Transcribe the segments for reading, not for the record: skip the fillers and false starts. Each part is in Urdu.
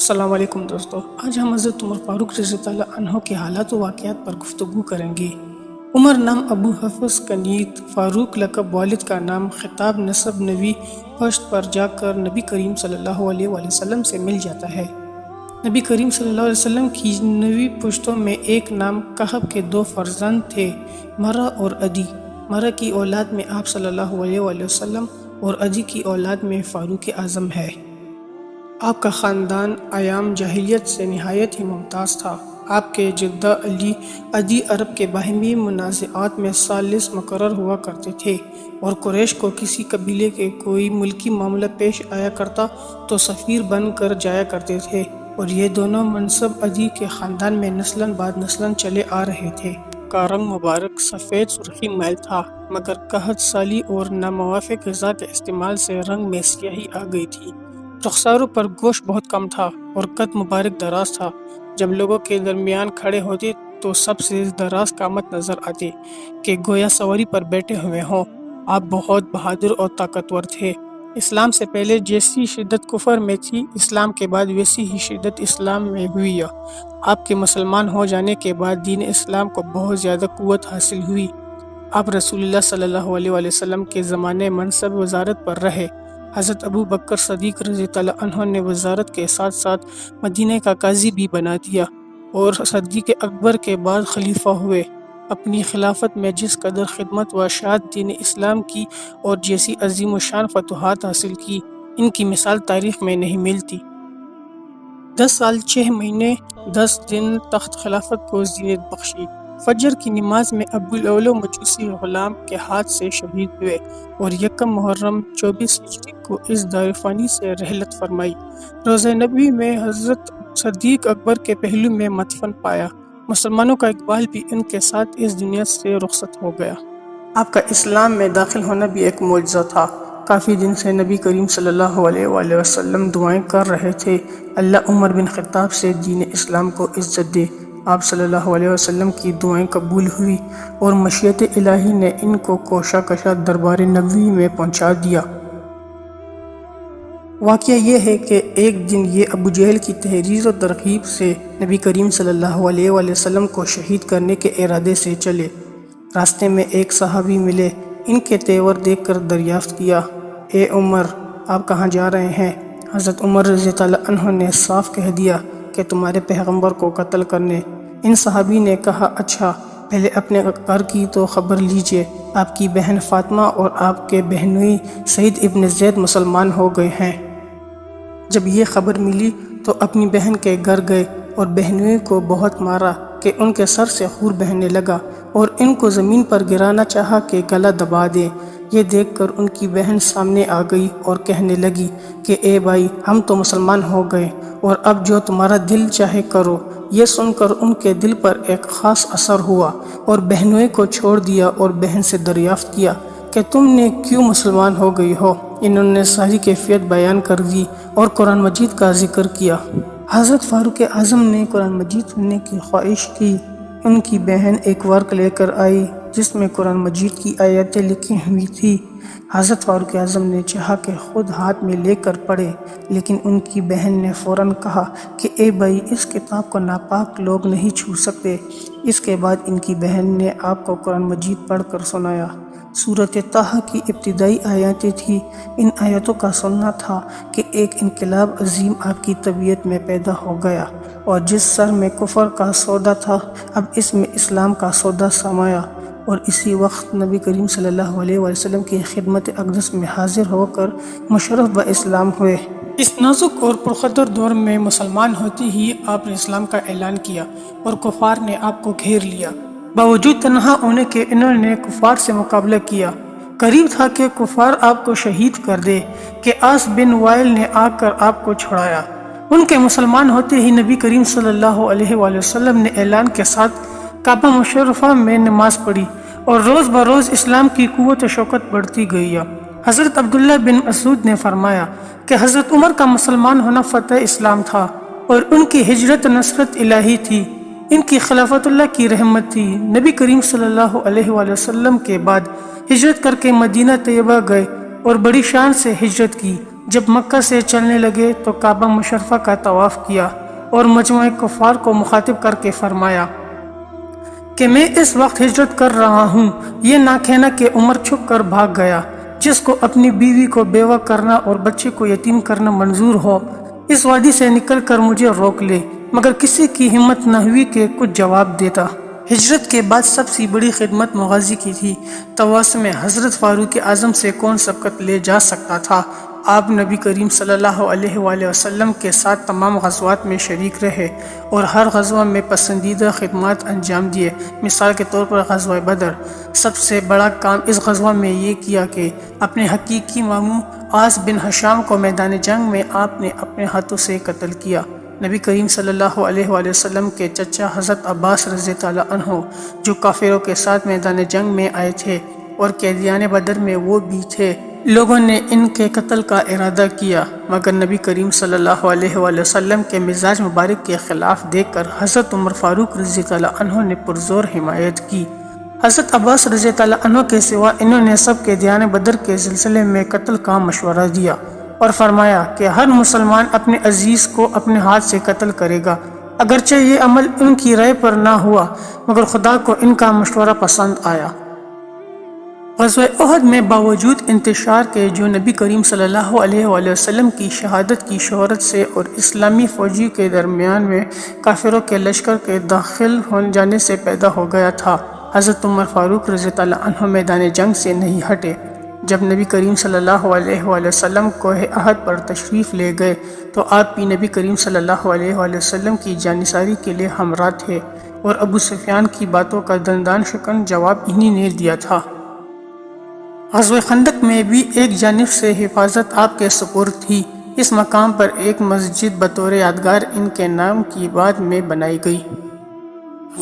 السلام علیکم دوستو، آج ہم حضرت عمر فاروق رضی اللہ عنہ کے حالات و واقعات پر گفتگو کریں گے۔ عمر نام ابو حفص کنیت، فاروق لقب والد کا نام، خطاب نسب نبی پشت پر جا کر نبی کریم صلی اللہ علیہ وآلہ وسلم سے مل جاتا ہے۔ نبی کریم صلی اللہ علیہ وسلم کی نوی پشتوں میں ایک نام کہب کے دو فرزند تھے، مرہ اور عدی۔ مرہ کی اولاد میں آپ صلی اللہ علیہ وآلہ وسلم اور عدی کی اولاد میں فاروق اعظم ہے۔ آپ کا خاندان ایام جاہلیت سے نہایت ہی ممتاز تھا۔ آپ کے جدہ علی عدی عرب کے باہمی منازعات میں ثالث مقرر ہوا کرتے تھے، اور قریش کو کسی قبیلے کے کوئی ملکی معاملہ پیش آیا کرتا تو سفیر بن کر جایا کرتے تھے، اور یہ دونوں منصب عدی کے خاندان میں نسلاً بعد نسلاً چلے آ رہے تھے۔ کا رنگ مبارک سفید سرخی میل تھا، مگر قحط سالی اور ناموافق غذا کے استعمال سے رنگ میں سیاہی آ گئی تھی۔ رخساروں پر گوشت بہت کم تھا اور قد مبارک دراز تھا۔ جب لوگوں کے درمیان کھڑے ہوتے تو سب سے دراز قامت نظر آتے کہ گویا سواری پر بیٹھے ہوئے ہوں۔ آپ بہت بہادر اور طاقتور تھے۔ اسلام سے پہلے جیسی شدت کفر میں تھی، اسلام کے بعد ویسی ہی شدت اسلام میں ہوئی۔ آپ کے مسلمان ہو جانے کے بعد دین اسلام کو بہت زیادہ قوت حاصل ہوئی۔ آپ رسول اللہ صلی اللہ علیہ وآلہ وسلم کے زمانے منصب وزارت پر رہے۔ حضرت ابو بکر صدیق رضی اللہ عنہ نے وزارت کے ساتھ ساتھ مدینہ کا قاضی بھی بنا دیا، اور صدیق اکبر کے بعد خلیفہ ہوئے۔ اپنی خلافت میں جس قدر خدمت و اشاعت دین اسلام کی اور جیسی عظیم و شان فتوحات حاصل کی، ان کی مثال تاریخ میں نہیں ملتی۔ 10 سال 6 مہینے 10 دن تخت خلافت کو زینت بخشی۔ فجر کی نماز میں ابو الاول مجوسی غلام کے ہاتھ سے شہید ہوئے، اور یکم محرم 24 ہجری کو اس دار فانی سے رحلت فرمائی۔ روضہ نبوی میں حضرت صدیق اکبر کے پہلو میں مدفن پایا۔ مسلمانوں کا اقبال بھی ان کے ساتھ اس دنیا سے رخصت ہو گیا۔ آپ کا اسلام میں داخل ہونا بھی ایک معجزہ تھا۔ کافی دن سے نبی کریم صلی اللہ علیہ وآلہ وسلم دعائیں کر رہے تھے، اللہ عمر بن خطاب سے دین اسلام کو عزت دے۔ آپ صلی اللہ علیہ وسلم کی دعائیں قبول ہوئی، اور مشیت الہی نے ان کو کوشا کشا دربار نبوی میں پہنچا دیا۔ واقعہ یہ ہے کہ ایک دن یہ ابو جہل کی تحریر و ترغیب سے نبی کریم صلی اللہ علیہ وآلہ وسلم کو شہید کرنے کے ارادے سے چلے۔ راستے میں ایک صحابی ملے، ان کے تیور دیکھ کر دریافت کیا، اے عمر، آپ کہاں جا رہے ہیں؟ حضرت عمر رضی اللہ عنہ نے صاف کہہ دیا کہ تمہارے پیغمبر کو قتل کرنے۔ ان صحابی نے کہا، اچھا، پہلے اپنے گھر کی تو خبر لیجئے، آپ کی بہن فاطمہ اور آپ کے بہنوئی سعید ابن زید مسلمان ہو گئے ہیں۔ جب یہ خبر ملی تو اپنی بہن کے گھر گئے اور بہنوئی کو بہت مارا کہ ان کے سر سے خون بہنے لگا، اور ان کو زمین پر گرانا چاہا کہ گلا دبا دے۔ یہ دیکھ کر ان کی بہن سامنے آ گئی اور کہنے لگی کہ اے بھائی، ہم تو مسلمان ہو گئے، اور اب جو تمہارا دل چاہے کرو۔ یہ سن کر ان کے دل پر ایک خاص اثر ہوا، اور بہنوئی کو چھوڑ دیا اور بہن سے دریافت کیا کہ تم نے کیوں مسلمان ہو گئی ہو؟ انہوں نے ساری کیفیت بیان کر دی اور قرآن مجید کا ذکر کیا۔ حضرت فاروق اعظم نے قرآن مجید سننے کی خواہش کی۔ ان کی بہن ایک ورق لے کر آئی جس میں قرآن مجید کی آیتیں لکھی ہوئی تھی۔ حضرت فاروق اعظم نے چاہا کہ خود ہاتھ میں لے کر پڑھے، لیکن ان کی بہن نے فوراً کہا کہ اے بھائی، اس کتاب کو ناپاک لوگ نہیں چھو سکتے۔ اس کے بعد ان کی بہن نے آپ کو قرآن مجید پڑھ کر سنایا۔ سورۃ طٰہٰ کی ابتدائی آیاتیں تھیں۔ ان آیاتوں کا سننا تھا کہ ایک انقلاب عظیم آپ کی طبیعت میں پیدا ہو گیا، اور جس سر میں کفر کا سودا تھا، اب اس میں اسلام کا سودا سمایا، اور اسی وقت نبی کریم صلی اللہ علیہ وسلم کی خدمت اقدس میں حاضر ہو کر مشرف با اسلام ہوئے۔ اس نازک اور پرخطر دور میں مسلمان ہوتے ہی آپ نے اسلام کا اعلان کیا، اور کفار نے آپ کو گھیر لیا۔ باوجود تنہا ہونے کے انہوں نے کفار سے مقابلہ کیا۔ قریب تھا کہ کفار آپ کو شہید کر دے کہ عاص بن وائل نے آ کر آپ کو چھڑایا۔ ان کے مسلمان ہوتے ہی نبی کریم صلی اللہ علیہ وآلہ وسلم نے اعلان کے ساتھ کعبہ مشرفہ میں نماز پڑھی، اور روز بروز اسلام کی قوت و شوکت بڑھتی گئی۔ حضرت عبداللہ بن مسعود نے فرمایا کہ حضرت عمر کا مسلمان ہونا فتح اسلام تھا، اور ان کی ہجرت نصرت الہی تھی، ان کی خلافت اللہ کی رحمت تھی۔ نبی کریم صلی اللہ علیہ وآلہ وسلم کے بعد ہجرت کر کے مدینہ طیبہ گئے اور بڑی شان سے ہجرت کی۔ جب مکہ سے چلنے لگے تو کعبہ مشرفہ کا طواف کیا اور مجموعہ کفار کو مخاطب کر کے فرمایا کہ میں اس وقت ہجرت کر رہا ہوں، یہ نہ کہنا کہ عمر چھپ کر بھاگ گیا۔ جس کو اپنی بیوی کو بیوہ کرنا اور بچے کو یتیم کرنا منظور ہو، اس وادی سے نکل کر مجھے روک لے۔ مگر کسی کی ہمت نہ ہوئی کہ کچھ جواب دیتا۔ ہجرت کے بعد سب سے بڑی خدمت مغازی کی تھی۔ تواس میں حضرت فاروق اعظم سے کون سبقت لے جا سکتا تھا؟ آپ نبی کریم صلی اللہ علیہ وآلہ وسلم کے ساتھ تمام غزوات میں شریک رہے اور ہر غزوہ میں پسندیدہ خدمات انجام دیے۔ مثال کے طور پر غزوہ بدر، سب سے بڑا کام اس غزوہ میں یہ کیا کہ اپنے حقیقی ماموں عاص بن ہشام کو میدان جنگ میں آپ نے اپنے ہاتھوں سے قتل کیا۔ نبی کریم صلی اللہ علیہ وآلہ وسلم کے چچا حضرت عباس رضی اللہ عنہ، جو کافروں کے ساتھ میدان جنگ میں آئے تھے اور قیدیان بدر میں وہ بھی تھے، لوگوں نے ان کے قتل کا ارادہ کیا، مگر نبی کریم صلی اللہ علیہ وآلہ وسلم کے مزاج مبارک کے خلاف دیکھ کر حضرت عمر فاروق رضی اللہ عنہ نے پرزور حمایت کی۔ حضرت عباس رضی اللہ عنہ کے سوا انہوں نے سب قیدیان بدر کے سلسلے میں قتل کا مشورہ دیا اور فرمایا کہ ہر مسلمان اپنے عزیز کو اپنے ہاتھ سے قتل کرے گا۔ اگرچہ یہ عمل ان کی رائے پر نہ ہوا، مگر خدا کو ان کا مشورہ پسند آیا۔ غزوہ احد میں باوجود انتشار کے، جو نبی کریم صلی اللہ علیہ وآلہ وسلم کی شہادت کی شہرت سے اور اسلامی فوجی کے درمیان میں کافروں کے لشکر کے داخل ہو جانے سے پیدا ہو گیا تھا، حضرت عمر فاروق رضی اللہ عنہ میدان جنگ سے نہیں ہٹے۔ جب نبی کریم صلی اللہ علیہ وآلہ وسلم کوہ احد پر تشریف لے گئے تو آپ بھی نبی کریم صلی اللہ علیہ وآلہ وسلم کی جانثاری کے لیے ہمراہ تھے، اور ابو سفیان کی باتوں کا دندان شکن جواب انہی نے دیا تھا۔ غزوہ خندق میں بھی ایک جانب سے حفاظت آپ کے سپرد تھی۔ اس مقام پر ایک مسجد بطور یادگار ان کے نام کی بعد میں بنائی گئی۔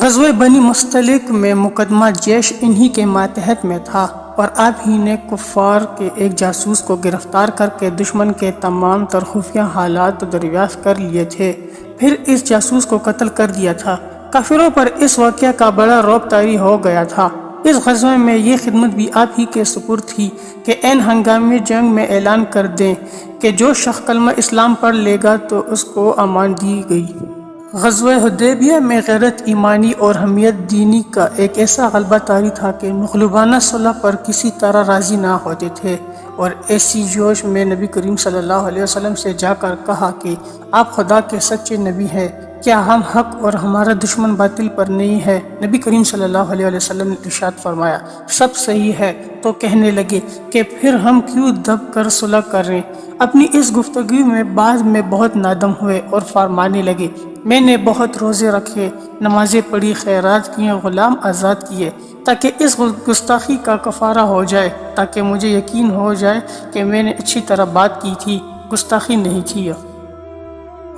غزوہ بنی مستلق میں مقدمہ جیش انہی کے ماتحت میں تھا، اور آپ ہی نے کفار کے ایک جاسوس کو گرفتار کر کے دشمن کے تمام تر خفیہ حالات دریافت کر لیے تھے، پھر اس جاسوس کو قتل کر دیا تھا۔ کافروں پر اس واقعہ کا بڑا رعب طاری ہو گیا تھا۔ اس غزوہ میں یہ خدمت بھی آپ ہی کے سپرد تھی کہ عین ہنگام جنگ میں اعلان کر دیں کہ جو شخص کلمہ اسلام پڑھ لے گا تو اس کو امان دی گئی۔ غزوہ حدیبیہ میں غیرت ایمانی اور حمیت دینی کا ایک ایسا غلبہ طاری تھا کہ مغلوبانہ صلح پر کسی طرح راضی نہ ہوتے تھے، اور ایسی جوش میں نبی کریم صلی اللہ علیہ وسلم سے جا کر کہا کہ آپ خدا کے سچے نبی ہیں، کیا ہم حق اور ہمارا دشمن باطل پر نہیں ہے؟ نبی کریم صلی اللہ علیہ وسلم نے ارشاد فرمایا، سب صحیح ہے۔ تو کہنے لگے کہ پھر ہم کیوں دب کر صلح کریں؟ اپنی اس گفتگو میں بعد میں بہت نادم ہوئے اور فرمانے لگے، میں نے بہت روزے رکھے، نمازیں پڑھی، خیرات کیے، غلام آزاد کیے، تاکہ اس گستاخی کا کفارہ ہو جائے، تاکہ مجھے یقین ہو جائے کہ میں نے اچھی طرح بات کی تھی، گستاخی نہیں کی۔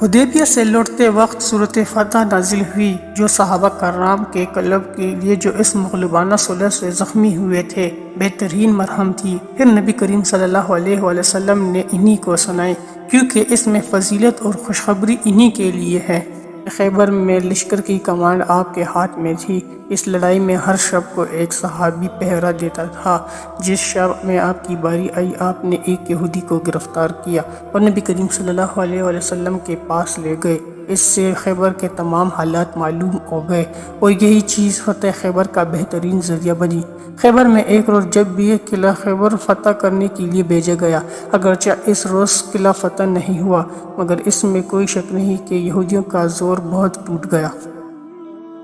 حدیبیہ سے لوٹتے وقت سورۃ فتح نازل ہوئی، جو صحابہ کرام کے قلب کے لیے جو اس مغلوبانہ صلح سے زخمی ہوئے تھے بہترین مرہم تھی۔ پھر نبی کریم صلی اللہ علیہ وآلہ وسلم نے انہی کو سنائی، کیونکہ اس میں فضیلت اور خوشخبری انہی کے لیے ہے۔ خیبر میں لشکر کی کمانڈ آپ کے ہاتھ میں تھی۔ اس لڑائی میں ہر شب کو ایک صحابی پہرا دیتا تھا۔ جس شب میں آپ کی باری آئی، آپ نے ایک یہودی کو گرفتار کیا اور نبی کریم صلی اللہ علیہ وآلہ وسلم کے پاس لے گئے۔ اس سے خیبر کے تمام حالات معلوم ہو گئے، اور یہی چیز فتح خیبر کا بہترین ذریعہ بنی۔ خیبر میں ایک روز جب بھی یہ قلعہ خیبر فتح کرنے کے لیے بھیجا گیا، اگرچہ اس روز قلعہ فتح نہیں ہوا، مگر اس میں کوئی شک نہیں کہ یہودیوں کا زور بہت ٹوٹ گیا۔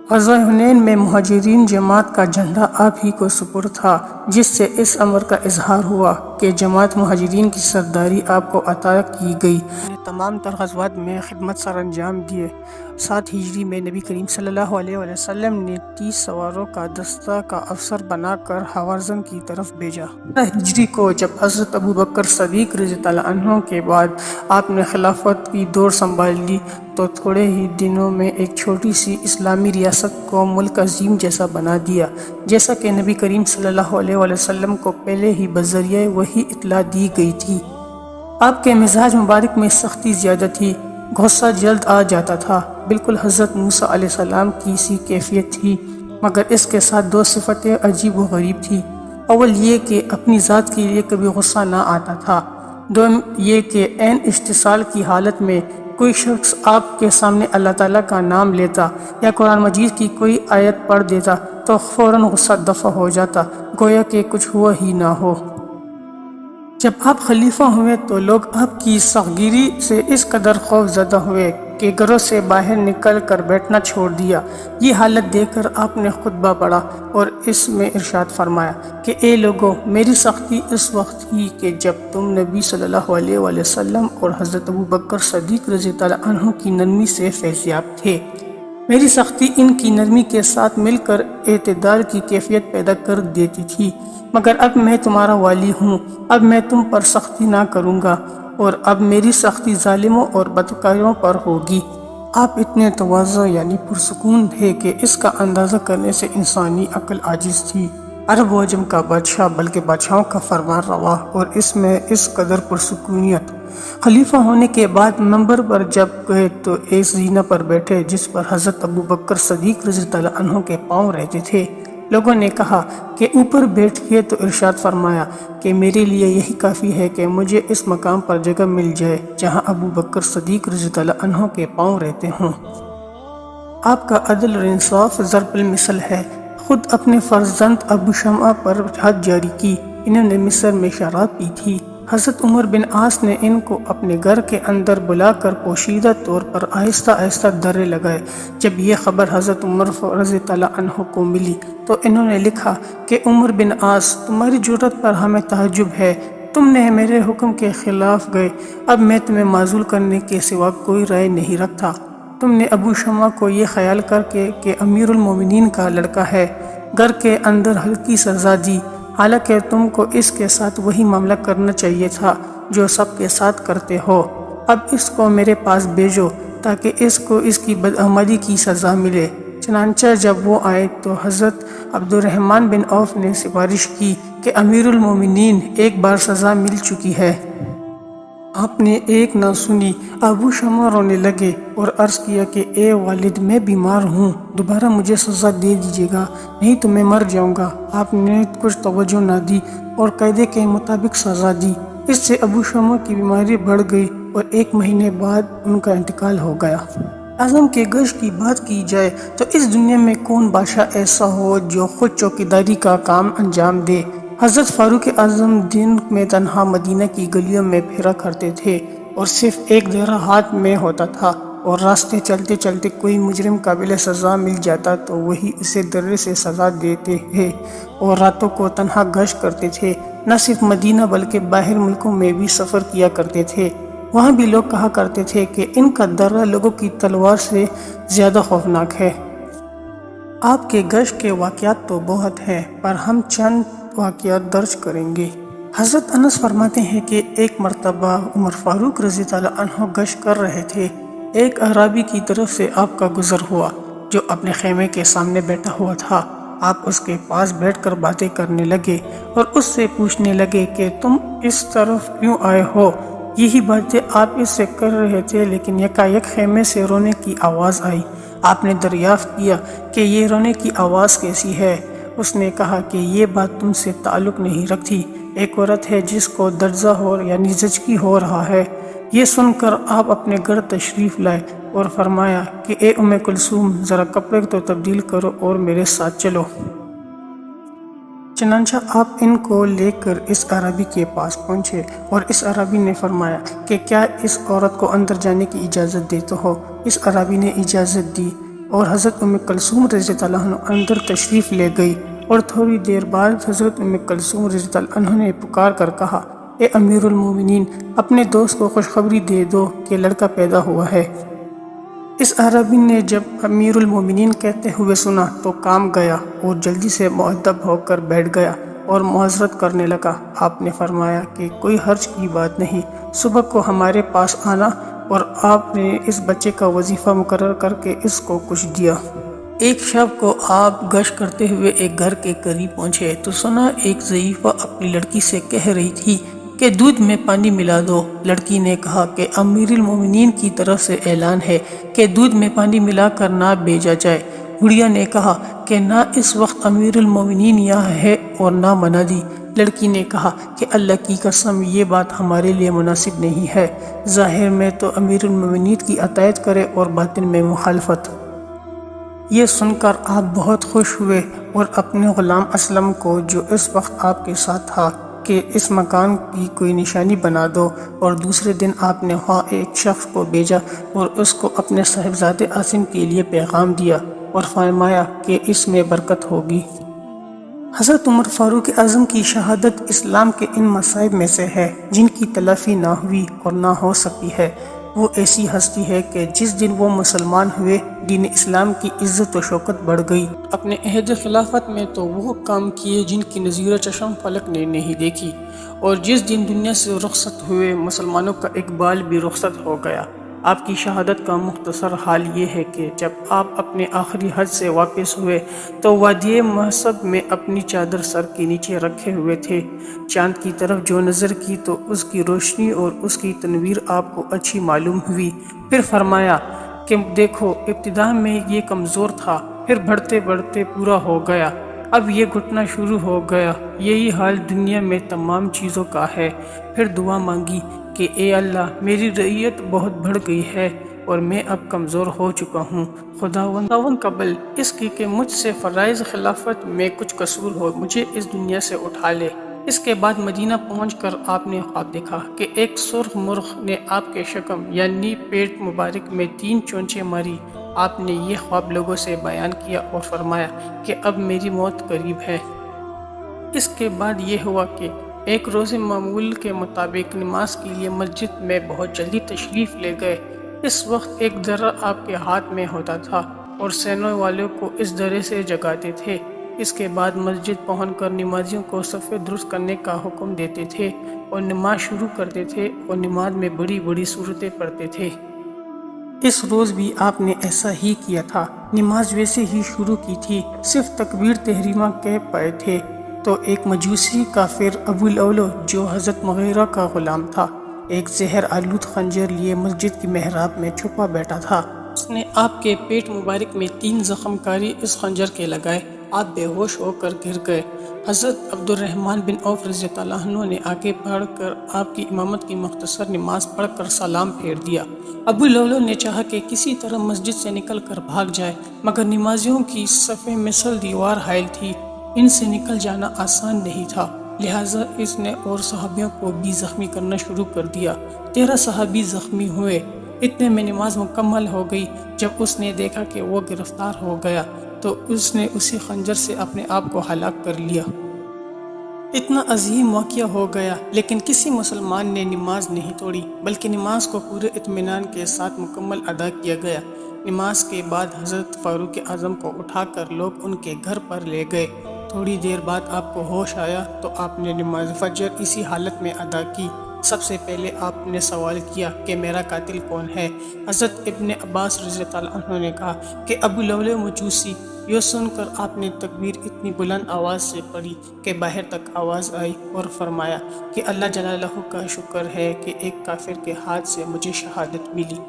غزوہ حنین میں مہاجرین جماعت کا جھنڈا آپ ہی کو سپرد تھا، جس سے اس امر کا اظہار ہوا کہ جماعت مہاجرین کی سرداری آپ کو عطا کی گئی۔ تمام تر غزوات میں خدمت سر انجام دیے۔ 7 ہجری میں نبی کریم صلی اللہ علیہ وآلہ وسلم نے 30 سواروں کا دستہ کا افسر بنا کر ہوازن کی طرف بھیجا۔ 15 ہجری کو جب حضرت ابوبکر صدیق رضی اللہ عنہ کے بعد آپ نے خلافت کی دوڑ سنبھال لی تو تھوڑے ہی دنوں میں ایک چھوٹی سی اسلامی ریاست کو ملک عظیم جیسا بنا دیا، جیسا کہ نبی کریم صلی اللہ علیہ وآلہ وسلم کو پہلے ہی بذریعہ وحی اطلاع دی گئی تھی۔ آپ کے مزاج مبارک میں سختی زیادہ تھی، غصہ جلد آ جاتا تھا، بالکل حضرت موسیٰ علیہ السلام کی سی کیفیت تھی، مگر اس کے ساتھ 2 صفتیں عجیب و غریب تھی۔ اول یہ کہ اپنی ذات کے لیے کبھی غصہ نہ آتا تھا، دوم یہ کہ عین اتصال کی حالت میں کوئی شخص آپ کے سامنے اللہ تعالیٰ کا نام لیتا یا قرآن مجید کی کوئی آیت پڑھ دیتا تو فوراً غصہ دفع ہو جاتا، گویا کہ کچھ ہوا ہی نہ ہو۔ جب آپ خلیفہ ہوئے تو لوگ آپ کی سختگیری سے اس قدر خوف زدہ ہوئے کہ گھروں سے باہر نکل کر بیٹھنا چھوڑ دیا۔ یہ حالت دیکھ کر آپ نے خطبہ پڑھا اور اس میں ارشاد فرمایا کہ اے لوگو، میری سختی اس وقت ہی کہ جب تم نبی صلی اللہ علیہ وآلہ وسلم اور حضرت ابوبکر صدیق رضی اللہ عنہ کی نرمی سے فیضیاب تھے۔ میری سختی ان کی نرمی کے ساتھ مل کر اعتدال کی کیفیت پیدا کر دیتی تھی، مگر اب میں تمہارا والی ہوں، اب میں تم پر سختی نہ کروں گا اور اب میری سختی ظالموں اور بدکاروں پر ہوگی۔ آپ اتنے تواضع یعنی پرسکون تھے کہ اس کا اندازہ کرنے سے انسانی عقل عاجز تھی۔ عرب و عجم کا بادشاہ بلکہ بادشاہوں کا فرمان روا، اور اس میں اس قدر پرسکونیت۔ خلیفہ ہونے کے بعد منبر پر جب گئے تو ایک زینہ پر بیٹھے جس پر حضرت ابوبکر صدیق رضی اللہ عنہ کے پاؤں رہتے تھے۔ لوگوں نے کہا کہ اوپر بیٹھئے تو ارشاد فرمایا کہ میرے لیے یہی کافی ہے کہ مجھے اس مقام پر جگہ مل جائے جہاں ابوبکر صدیق رضی اللہ عنہ کے پاؤں رہتے ہوں۔ آپ کا عدل اور انصاف ضرب المثل ہے۔ خود اپنے فرزند ابو شمع پر حد جاری کی۔ انہوں نے مصر میں شراب پی تھی۔ حضرت عمر بن عاص نے ان کو اپنے گھر کے اندر بلا کر پوشیدہ طور پر آہستہ آہستہ درے لگائے۔ جب یہ خبر حضرت عمر رضی اللہ عنہ کو ملی تو انہوں نے لکھا کہ عمر بن عاص، تمہاری جرأت پر ہمیں تعجب ہے، تم نے میرے حکم کے خلاف گئے، اب میں تمہیں معزول کرنے کے سوا کوئی رائے نہیں رکھتا۔ تم نے ابو شمع کو یہ خیال کر کے کہ امیر المومنین کا لڑکا ہے، گھر کے اندر ہلکی سزا دی، حالانکہ تم کو اس کے ساتھ وہی معاملہ کرنا چاہیے تھا جو سب کے ساتھ کرتے ہو۔ اب اس کو میرے پاس بھیجو تاکہ اس کو اس کی بدعملی کی سزا ملے۔ چنانچہ جب وہ آئے تو حضرت عبد الرحمن بن عوف نے سفارش کی کہ امیر المومنین ایک بار سزا مل چکی ہے۔ آپ نے ایک نہ سنی۔ ابو شمع رونے لگے اور عرض کیا کہ اے والد، میں بیمار ہوں، دوبارہ مجھے سزا دے دیجیے گا، نہیں تو میں مر جاؤں گا۔ آپ نے کچھ توجہ نہ دی اور قاعدے کے مطابق سزا دی۔ اس سے ابو شمع کی بیماری بڑھ گئی اور 1 مہینے بعد ان کا انتقال ہو گیا۔ اعظم کے گشت کی بات کی جائے تو اس دنیا میں کون بادشاہ ایسا ہو جو خود چوکیداری کا کام انجام دے۔ حضرت فاروق اعظم دن میں تنہا مدینہ کی گلیوں میں پھرا کرتے تھے اور صرف ایک درہ ہاتھ میں ہوتا تھا، اور راستے چلتے چلتے کوئی مجرم قابل سزا مل جاتا تو وہی اسے درے سے سزا دیتے تھے، اور راتوں کو تنہا گشت کرتے تھے۔ نہ صرف مدینہ بلکہ باہر ملکوں میں بھی سفر کیا کرتے تھے۔ وہاں بھی لوگ کہا کرتے تھے کہ ان کا درہ لوگوں کی تلوار سے زیادہ خوفناک ہے۔ آپ کے گشت کے واقعات تو بہت ہیں، پر ہم چند واقعات درج کریں گے۔ حضرت انس فرماتے ہیں کہ ایک مرتبہ عمر فاروق رضی اللہ عنہ گشت کر رہے تھے۔ ایک اعرابی کی طرف سے آپ کا گزر ہوا جو اپنے خیمے کے سامنے بیٹھا ہوا تھا۔ آپ اس کے پاس بیٹھ کر باتیں کرنے لگے اور اس سے پوچھنے لگے کہ تم اس طرف کیوں آئے ہو؟ یہی باتیں آپ اس سے کر رہے تھے، لیکن یکایک خیمے سے رونے کی آواز آئی۔ آپ نے دریافت کیا کہ یہ رونے کی آواز کیسی ہے؟ اس نے کہا کہ یہ بات تم سے تعلق نہیں رکھتی، ایک عورت ہے جس کو درجہ ہو یعنی زچگی ہو رہا ہے۔ یہ سن کر آپ اپنے گھر تشریف لائے اور فرمایا کہ اے ام کلثوم، ذرا کپڑے تو تبدیل کرو اور میرے ساتھ چلو۔ چنانچہ آپ ان کو لے کر اس عربی کے پاس پہنچے اور اس عربی نے فرمایا کہ کیا اس عورت کو اندر جانے کی اجازت دیتے ہو؟ اس عربی نے اجازت دی اور حضرت ام کلثوم رضی اللہ عنہ اندر تشریف لے گئی، اور تھوڑی دیر بعد حضرت ام کلثوم رضی اللہ عنہ نے پکار کر کہا، اے امیر المومنین، اپنے دوست کو خوشخبری دے دو کہ لڑکا پیدا ہوا ہے۔ اس عربی نے جب امیر المومنین کہتے ہوئے سنا تو کام گیا اور جلدی سے مؤدب ہو کر بیٹھ گیا اور معذرت کرنے لگا۔ آپ نے فرمایا کہ کوئی حرج کی بات نہیں، صبح کو ہمارے پاس آنا، اور آپ نے اس بچے کا وظیفہ مقرر کر کے اس کو کچھ دیا۔ ایک شب کو آپ گشت کرتے ہوئے ایک گھر کے قریب پہنچے تو سنا ایک ضعیفہ اپنی لڑکی سے کہہ رہی تھی کہ دودھ میں پانی ملا دو۔ لڑکی نے کہا کہ امیر المومنین کی طرف سے اعلان ہے کہ دودھ میں پانی ملا کر نہ بھیجا جائے۔ گڑیا نے کہا کہ نہ اس وقت امیر المومنین یہاں ہے اور نہ منع دی۔ لڑکی نے کہا کہ اللہ کی قسم یہ بات ہمارے لیے مناسب نہیں ہے، ظاہر میں تو امیر المومنین کی اطاعت کرے اور باطن میں مخالفت۔ یہ سن کر آپ بہت خوش ہوئے اور اپنے غلام اسلم کو جو اس وقت آپ کے ساتھ تھا کہ اس مکان کی کوئی نشانی بنا دو، اور دوسرے دن آپ نے وہاں ایک شخص کو بھیجا اور اس کو اپنے صاحبزادے عاصم کے لیے پیغام دیا اور فرمایا کہ اس میں برکت ہوگی۔ حضرت عمر فاروق اعظم کی شہادت اسلام کے ان مصائب میں سے ہے جن کی تلافی نہ ہوئی اور نہ ہو سکتی ہے۔ وہ ایسی ہستی ہے کہ جس دن وہ مسلمان ہوئے دین اسلام کی عزت و شوکت بڑھ گئی۔ اپنے عہد خلافت میں تو وہ کام کیے جن کی نظیر چشم فلک نے نہیں دیکھی، اور جس دن دنیا سے رخصت ہوئے مسلمانوں کا اقبال بھی رخصت ہو گیا۔ آپ کی شہادت کا مختصر حال یہ ہے کہ جب آپ اپنے آخری حج سے واپس ہوئے تو وادی محسب میں اپنی چادر سر کے نیچے رکھے ہوئے تھے۔ چاند کی طرف جو نظر کی تو اس کی روشنی اور اس کی تنویر آپ کو اچھی معلوم ہوئی۔ پھر فرمایا کہ دیکھو، ابتدا میں یہ کمزور تھا، پھر بڑھتے بڑھتے پورا ہو گیا، اب یہ گھٹنا شروع ہو گیا۔ یہی حال دنیا میں تمام چیزوں کا ہے۔ پھر دعا مانگی کہ اے اللہ، میری رعیت بہت بڑھ گئی ہے اور میں اب کمزور ہو چکا ہوں، خداوند قبل اس کی کہ مجھ سے فرائض خلافت میں کچھ قصور ہو مجھے اس دنیا سے اٹھا لے۔ اس کے بعد مدینہ پہنچ کر آپ نے خواب دیکھا کہ ایک سرخ مرغ نے آپ کے شکم یعنی پیٹ مبارک میں 3 چونچیں ماری۔ آپ نے یہ خواب لوگوں سے بیان کیا اور فرمایا کہ اب میری موت قریب ہے۔ اس کے بعد یہ ہوا کہ ایک روز معمول کے مطابق نماز کے لیے مسجد میں بہت جلدی تشریف لے گئے۔ اس وقت ایک درہ آپ کے ہاتھ میں ہوتا تھا اور سینوں والوں کو اس درے سے جگاتے تھے۔ اس کے بعد مسجد پہنچ کر نمازیوں کو صف درست کرنے کا حکم دیتے تھے اور نماز شروع کرتے تھے اور نماز میں بڑی بڑی سورتیں پڑھتے تھے۔ اس روز بھی آپ نے ایسا ہی کیا تھا۔ نماز ویسے ہی شروع کی تھی، صرف تکبیر تحریمہ کہہ پائے تھے تو ایک مجوسی کافر ابو لولو جو حضرت مغیرہ کا غلام تھا، ایک زہر آلود خنجر لیے مسجد کی محراب میں چھپا بیٹھا تھا۔ اس نے آپ کے پیٹ مبارک میں 3 زخم کاری اس خنجر کے لگائے۔ آپ بے ہوش ہو کر گر گئے۔ حضرت عبد الرحمن بن عوف رضی اللہ عنہ نے آگے بڑھ کر آپ کی امامت کی مختصر نماز پڑھ کر سلام پھیر دیا۔ ابو لولو نے چاہا کہ کسی طرح مسجد سے نکل کر بھاگ جائے، مگر نمازیوں کی صف مثل دیوار حائل تھی، ان سے نکل جانا آسان نہیں تھا، لہٰذا اس نے اور صحابیوں کو بھی زخمی کرنا شروع کر دیا۔ 13 صحابی زخمی ہوئے۔ اتنے میں نماز مکمل ہو گئی۔ جب اس نے دیکھا کہ وہ گرفتار ہو گیا تو اس نے اسی خنجر سے اپنے آپ کو ہلاک کر لیا۔ اتنا عظیم واقعہ ہو گیا، لیکن کسی مسلمان نے نماز نہیں توڑی، بلکہ نماز کو پورے اطمینان کے ساتھ مکمل ادا کیا گیا۔ نماز کے بعد حضرت فاروق اعظم کو اٹھا کر لوگ ان کے گھر پر لے گئے۔ تھوڑی دیر بعد آپ کو ہوش آیا تو آپ نے نماز فجر اسی حالت میں ادا کی۔ سب سے پہلے آپ نے سوال کیا کہ میرا قاتل کون ہے؟ حضرت ابن عباس رضی اللہ عنہ نے کہا کہ ابو لولو مجوسی۔ یہ سن کر آپ نے تکبیر اتنی بلند آواز سے پڑھی کہ باہر تک آواز آئی اور فرمایا کہ اللہ جلالہ کا شکر ہے کہ ایک کافر کے ہاتھ سے مجھے شہادت ملی۔